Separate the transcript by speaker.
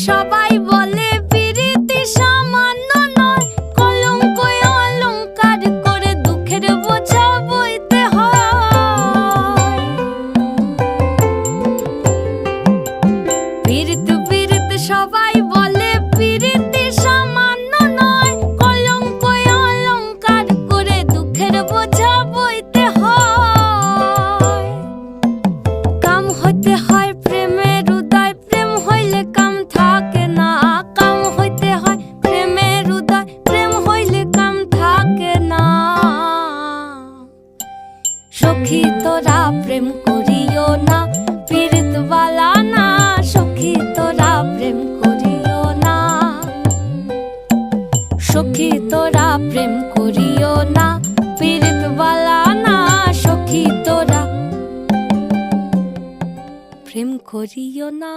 Speaker 1: সবাই বলে পিরিতি সামান্য নয়, কলঙ্ক অলংকার করে দুঃখের বোঝা বইতে হয়। পিরিত পিরিত সবাই বলে পিরিতি সামান্য নয়, কলঙ্ক অলংকার করে দুঃখের বোঝা বইতে হয়। কাম হইতে হয় প্রেমের উদয়, প্রেম হইলে কাম থাকে না। কাম হইতে হয় প্রেমের উদয়, প্রেম হইলে কাম থাকে না। সখী তোরা প্রেম করিও না, পীড়িত বালা না। সখী তোরা প্রেম করিও না, সখী তোরা প্রেম করিও না, পীড়িত বালা না। সখী তোরা প্রেম করিও না।